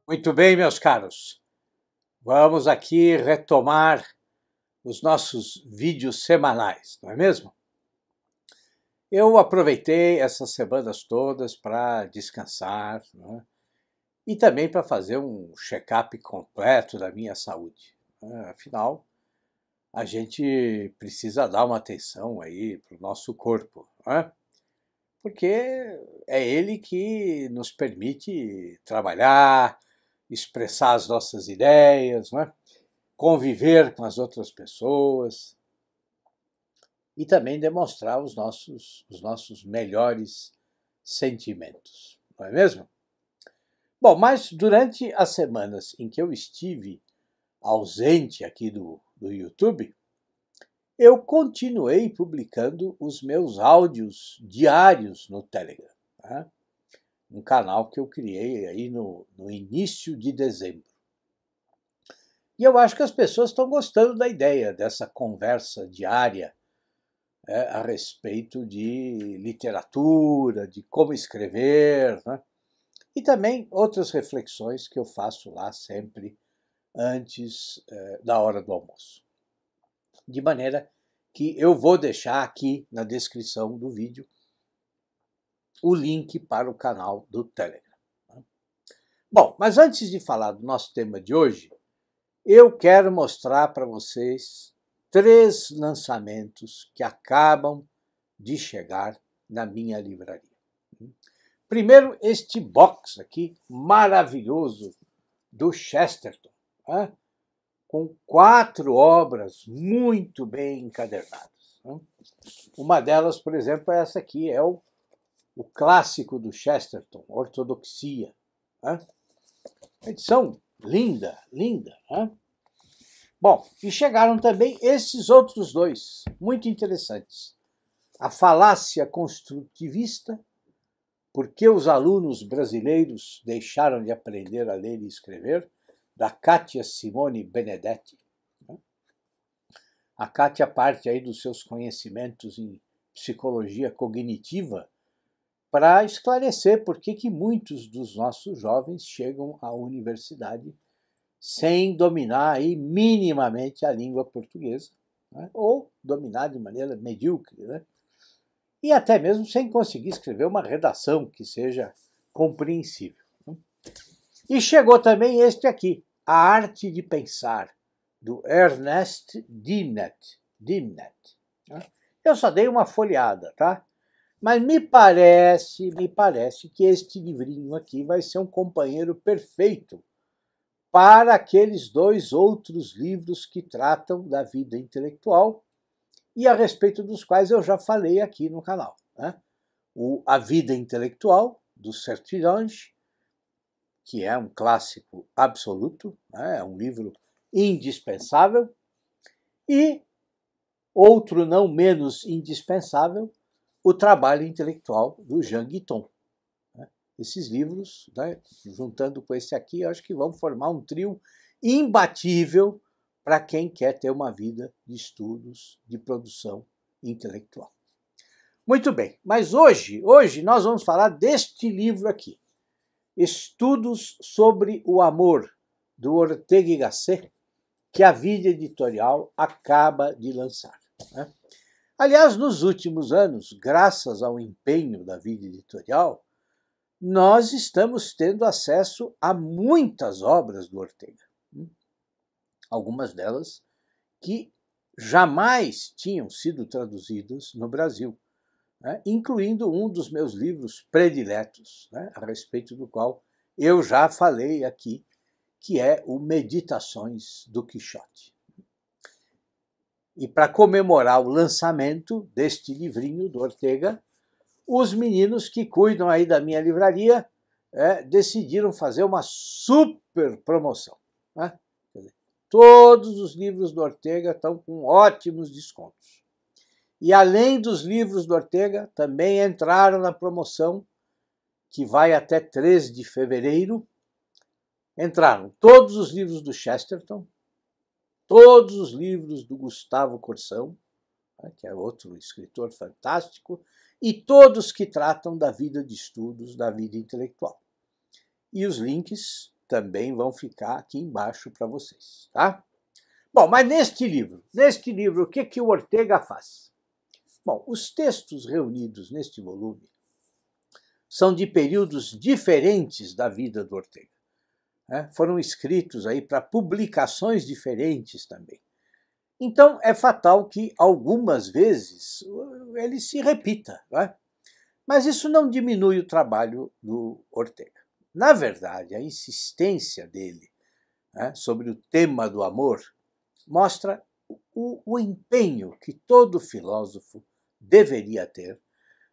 Muito bem, meus caros. Vamos aqui retomar os nossos vídeos semanais, não é mesmo? Eu aproveitei essas semanas todas para descansar, né? E também para fazer um check-up completo da minha saúde, né? Afinal, a gente precisa dar uma atenção aí para o nosso corpo, né? Porque é ele que nos permite trabalhar, expressar as nossas ideias, né? Conviver com as outras pessoas e também demonstrar os nossos melhores sentimentos, não é mesmo? Bom, mas durante as semanas em que eu estive ausente aqui do YouTube, eu continuei publicando os meus áudios diários no Telegram, né? Um canal que eu criei aí no início de dezembro. E eu acho que as pessoas estão gostando da ideia dessa conversa diária a respeito de literatura, de como escrever, né? E também outras reflexões que eu faço lá sempre antes da hora do almoço. De maneira que eu vou deixar aqui na descrição do vídeo o link para o canal do Telegram. Bom, mas antes de falar do nosso tema de hoje, eu quero mostrar para vocês 3 lançamentos que acabam de chegar na minha livraria. Primeiro, este box aqui, maravilhoso, do Chesterton, né? Com 4 obras muito bem encadernadas, né? Uma delas, por exemplo, é essa aqui, é o clássico do Chesterton, Ortodoxia, né? Edição linda, linda, né? Bom, e chegaram também esses outros 2, muito interessantes. A Falácia Construtivista, por que os alunos brasileiros deixaram de aprender a ler e escrever, da Kátia Simone Benedetti. A Kátia parte aí dos seus conhecimentos em psicologia cognitiva para esclarecer por que muitos dos nossos jovens chegam à universidade sem dominar aí minimamente a língua portuguesa, né? Ou dominar de maneira medíocre, né? E até mesmo sem conseguir escrever uma redação que seja compreensível. E chegou também este aqui, A Arte de Pensar, do Ernest Dennett. Eu só dei uma folheada, tá? Mas me parece que este livrinho aqui vai ser um companheiro perfeito para aqueles 2 outros livros que tratam da vida intelectual e a respeito dos quais eu já falei aqui no canal, né? A Vida Intelectual, do Sertillanges, que é um clássico absoluto, né? É um livro indispensável, e outro não menos indispensável, O Trabalho Intelectual, do Jean Guiton. Esses livros, né, juntando com esse aqui, eu acho que vão formar um trio imbatível para quem quer ter uma vida de estudos, de produção intelectual. Muito bem, mas hoje nós vamos falar deste livro aqui, Estudos sobre o Amor, do Ortega y Gasset, que a Vida Editorial acaba de lançar, né? Aliás, nos últimos anos, graças ao empenho da Vida Editorial, nós estamos tendo acesso a muitas obras do Ortega. Algumas delas que jamais tinham sido traduzidas no Brasil, né? Incluindo um dos meus livros prediletos, né? A respeito do qual eu já falei aqui, que é o Meditações do Quixote. E para comemorar o lançamento deste livrinho do Ortega, os meninos que cuidam aí da minha livraria decidiram fazer uma super promoção, né? Todos os livros do Ortega estão com ótimos descontos. E além dos livros do Ortega, também entraram na promoção, que vai até 3 de fevereiro, entraram todos os livros do Chesterton, todos os livros do Gustavo Corsão, né, que é outro escritor fantástico, e todos que tratam da vida de estudos, da vida intelectual. E os links também vão ficar aqui embaixo para vocês, tá? Bom, mas neste livro, o que o Ortega faz? Bom, os textos reunidos neste volume são de períodos diferentes da vida do Ortega. Foram escritos aí para publicações diferentes também. Então, é fatal que algumas vezes ele se repita, né? Mas isso não diminui o trabalho do Ortega. Na verdade, a insistência dele, né, sobre o tema do amor mostra o empenho que todo filósofo deveria ter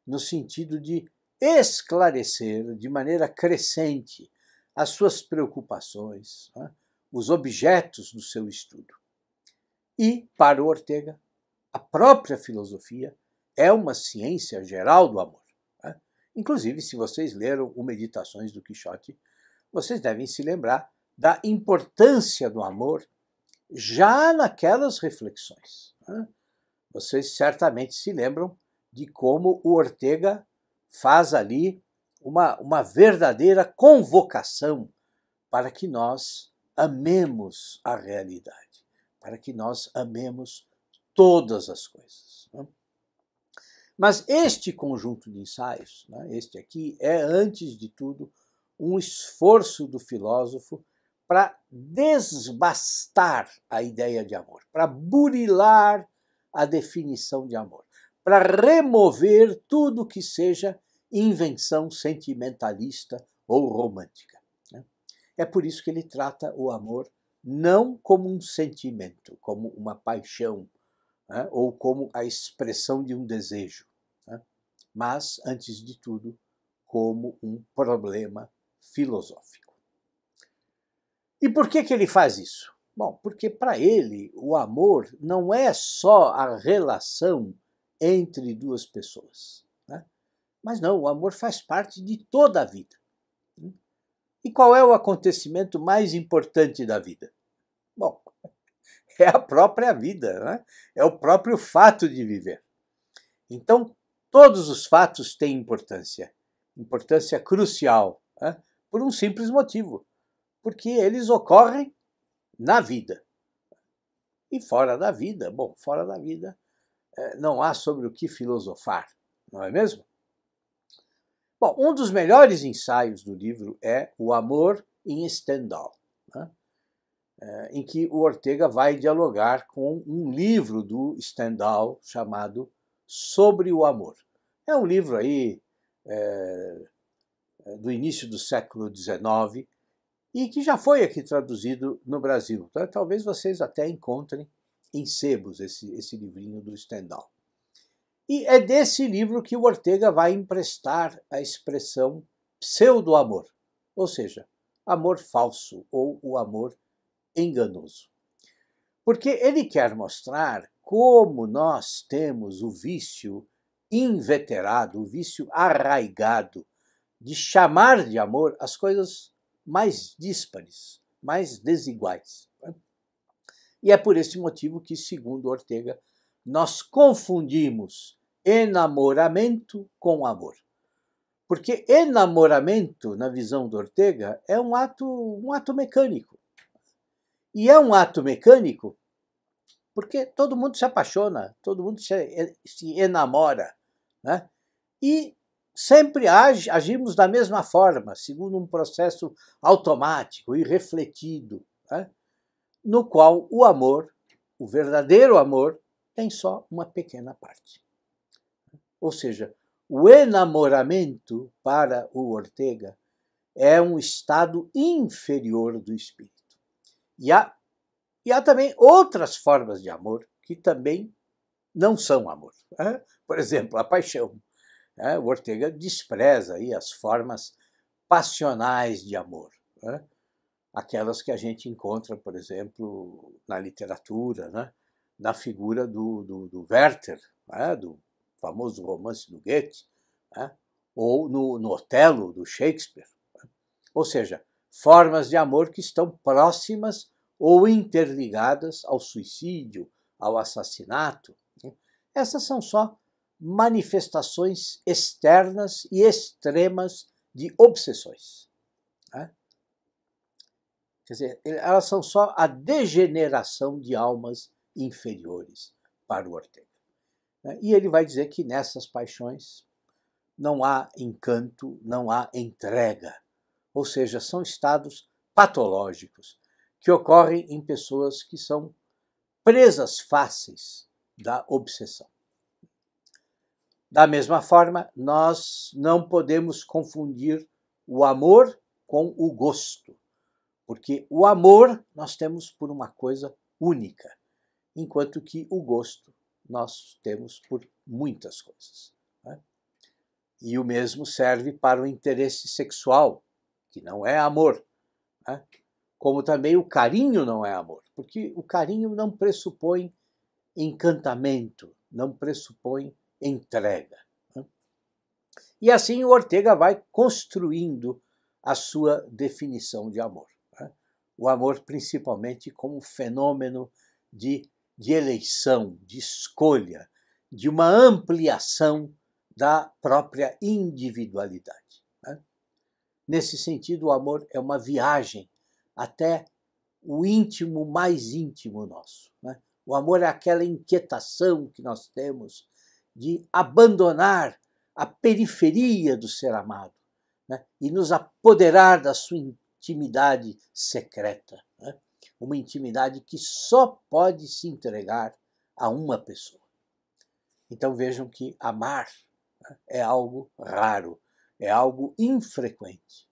no sentido de esclarecer de maneira crescente as suas preocupações, né, os objetos do seu estudo. E, para o Ortega, a própria filosofia é uma ciência geral do amor. Né? Inclusive, se vocês leram o Meditações do Quixote, vocês devem se lembrar da importância do amor já naquelas reflexões. Né? Vocês certamente se lembram de como o Ortega faz ali uma verdadeira convocação para que nós amemos a realidade, para que nós amemos todas as coisas. Né? Mas este conjunto de ensaios, né, este aqui, é, antes de tudo, um esforço do filósofo para desbastar a ideia de amor, para burilar a definição de amor, para remover tudo que seja invenção sentimentalista ou romântica. É por isso que ele trata o amor não como um sentimento, como uma paixão, né, ou como a expressão de um desejo, né, mas, antes de tudo, como um problema filosófico. E por que ele faz isso? Bom, porque para ele o amor não é só a relação entre duas pessoas, né? Mas não, o amor faz parte de toda a vida. E qual é o acontecimento mais importante da vida? Bom, é a própria vida, né? É o próprio fato de viver. Então, todos os fatos têm importância crucial, né? Por um simples motivo, porque eles ocorrem na vida. E fora da vida, bom, fora da vida não há sobre o que filosofar, não é mesmo? Bom, um dos melhores ensaios do livro é O Amor em Stendhal, né? Em que o Ortega vai dialogar com um livro do Stendhal chamado Sobre o Amor. É um livro aí do início do século XIX e que já foi aqui traduzido no Brasil. Então, talvez vocês até encontrem em sebos esse livrinho do Stendhal. E é desse livro que o Ortega vai emprestar a expressão pseudo-amor, ou seja, amor falso ou o amor enganoso. Porque ele quer mostrar como nós temos o vício inveterado, o vício arraigado de chamar de amor as coisas mais díspares, mais desiguais. E é por esse motivo que, segundo Ortega, nós confundimos enamoramento com amor. Porque enamoramento, na visão do Ortega, é um ato mecânico. E é um ato mecânico porque todo mundo se apaixona, todo mundo se enamora, né? E sempre agimos da mesma forma, segundo um processo automático e refletido, né? No qual o amor, o verdadeiro amor, tem só uma pequena parte. Ou seja, o enamoramento, para o Ortega, é um estado inferior do espírito. E há também outras formas de amor que também não são amor. Né? Por exemplo, a paixão. Né? O Ortega despreza aí as formas passionais de amor. Né? Aquelas que a gente encontra, por exemplo, na literatura, né? Na figura do Werther, né? Do famoso romance do Goethe, né? Ou no Otelo, do Shakespeare. Né? Ou seja, formas de amor que estão próximas ou interligadas ao suicídio, ao assassinato. Né? Essas são só manifestações externas e extremas de obsessões. Né? Quer dizer, elas são só a degeneração de almas inferiores para o Ortega. E ele vai dizer que nessas paixões não há encanto, não há entrega. Ou seja, são estados patológicos que ocorrem em pessoas que são presas fáceis da obsessão. Da mesma forma, nós não podemos confundir o amor com o gosto, porque o amor nós temos por uma coisa única, enquanto que o gosto nós temos por muitas coisas. E o mesmo serve para o interesse sexual, que não é amor, como também o carinho não é amor, porque o carinho não pressupõe encantamento, não pressupõe entrega. E assim o Ortega vai construindo a sua definição de amor. O amor principalmente como fenômeno de eleição, de escolha, de uma ampliação da própria individualidade. Nesse sentido, o amor é uma viagem até o íntimo mais íntimo nosso. O amor é aquela inquietação que nós temos de abandonar a periferia do ser amado, e nos apoderar da sua intimidade secreta. Uma intimidade que só pode se entregar a uma pessoa. Então vejam que amar é algo raro, é algo infrequente.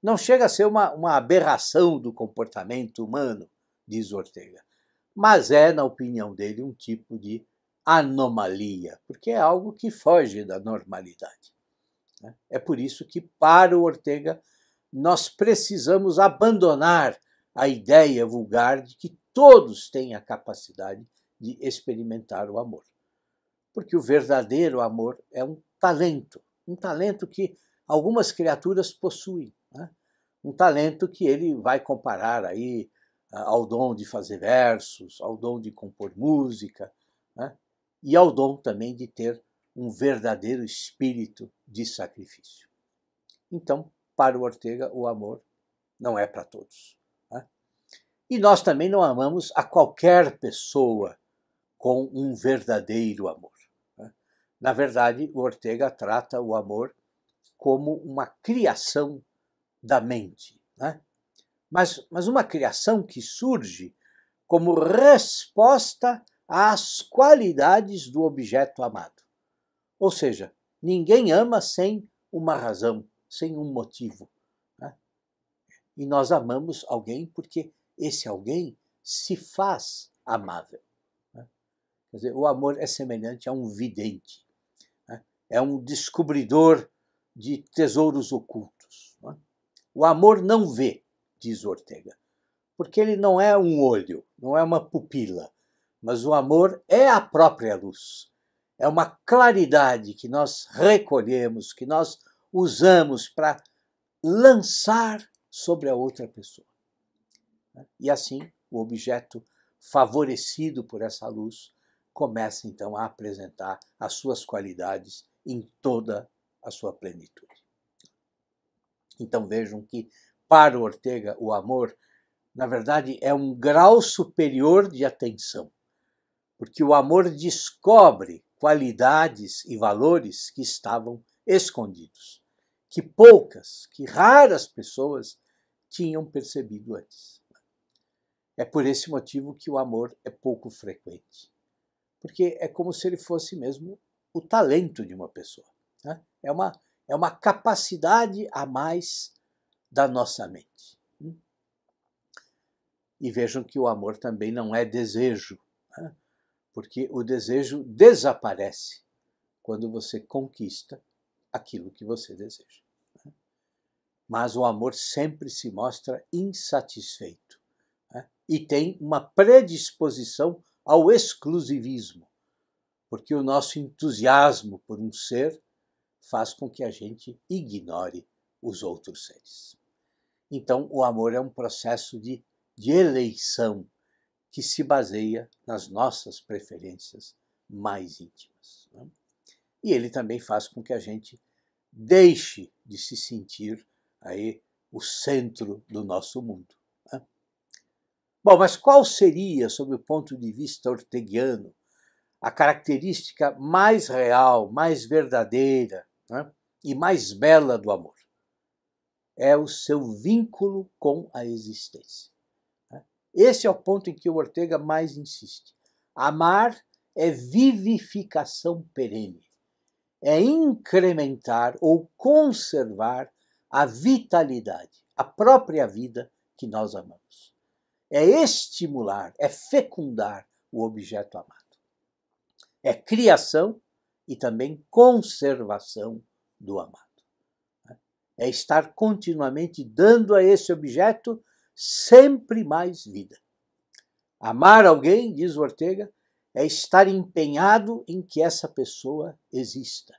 Não chega a ser uma aberração do comportamento humano, diz Ortega, mas é, na opinião dele, um tipo de anomalia, porque é algo que foge da normalidade. É por isso que, para o Ortega, nós precisamos abandonar a ideia vulgar de que todos têm a capacidade de experimentar o amor. Porque o verdadeiro amor é um talento que algumas criaturas possuem, um talento que ele vai comparar aí ao dom de fazer versos, ao dom de compor música, e ao dom também de ter um verdadeiro espírito de sacrifício. Então, para o Ortega, o amor não é para todos. E nós também não amamos a qualquer pessoa com um verdadeiro amor. Na verdade, o Ortega trata o amor como uma criação da mente, mas uma criação que surge como resposta às qualidades do objeto amado. Ou seja, ninguém ama sem uma razão, sem um motivo. E nós amamos alguém porque esse alguém se faz amável. Quer dizer, o amor é semelhante a um vidente, é um descobridor de tesouros ocultos. O amor não vê, diz Ortega, porque ele não é um olho, não é uma pupila, mas o amor é a própria luz. É uma claridade que nós recolhemos, que nós usamos para lançar sobre a outra pessoa. E assim, o objeto favorecido por essa luz começa então a apresentar as suas qualidades em toda a sua plenitude. Então vejam que, para o Ortega, o amor, na verdade, é um grau superior de atenção, porque o amor descobre qualidades e valores que estavam escondidos, que poucas, que raras pessoas tinham percebido antes. É por esse motivo que o amor é pouco frequente, porque é como se ele fosse mesmo o talento de uma pessoa. É uma capacidade a mais da nossa mente. E vejam que o amor também não é desejo, porque o desejo desaparece quando você conquista aquilo que você deseja. Mas o amor sempre se mostra insatisfeito, e tem uma predisposição ao exclusivismo, porque o nosso entusiasmo por um ser faz com que a gente ignore os outros seres. Então, o amor é um processo de eleição que se baseia nas nossas preferências mais íntimas. E ele também faz com que a gente deixe de se sentir aí o centro do nosso mundo. Bom, mas qual seria, sob o ponto de vista orteguiano, a característica mais real, mais verdadeira, né, e mais bela do amor? É o seu vínculo com a existência. Esse é o ponto em que o Ortega mais insiste. Amar é vivificação perene, é incrementar ou conservar a vitalidade, a própria vida que nós amamos. É estimular, é fecundar o objeto amado. É criação e também conservação do amado. É estar continuamente dando a esse objeto sempre mais vida. Amar alguém, diz Ortega, é estar empenhado em que essa pessoa exista.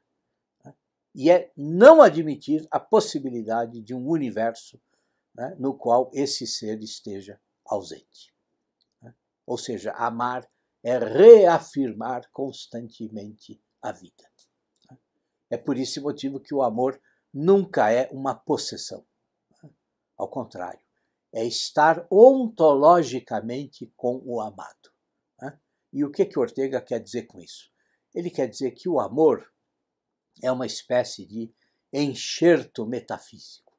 E é não admitir a possibilidade de um universo, né, no qual esse ser esteja ausente. Ou seja, amar é reafirmar constantemente a vida. É por esse motivo que o amor nunca é uma possessão. Ao contrário, é estar ontologicamente com o amado. E o que Ortega quer dizer com isso? Ele quer dizer que o amor é uma espécie de enxerto metafísico,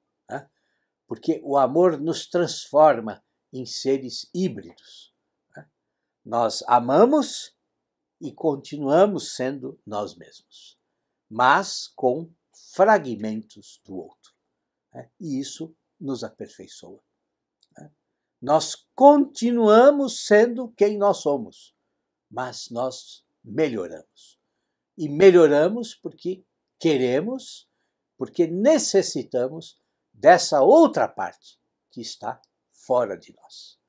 porque o amor nos transforma em seres híbridos. Nós amamos e continuamos sendo nós mesmos, mas com fragmentos do outro. E isso nos aperfeiçoa. Nós continuamos sendo quem nós somos, mas nós melhoramos. E melhoramos porque queremos, porque necessitamos dessa outra parte que está fora de nós.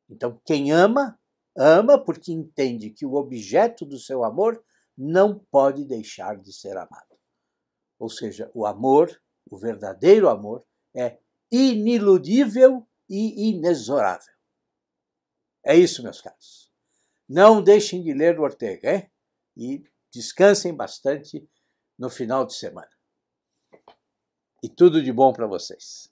Então, quem ama, ama porque entende que o objeto do seu amor não pode deixar de ser amado. Ou seja, o amor, o verdadeiro amor, é iniludível e inexorável. É isso, meus caros. Não deixem de ler o Ortega, hein? E descansem bastante no final de semana. E tudo de bom para vocês.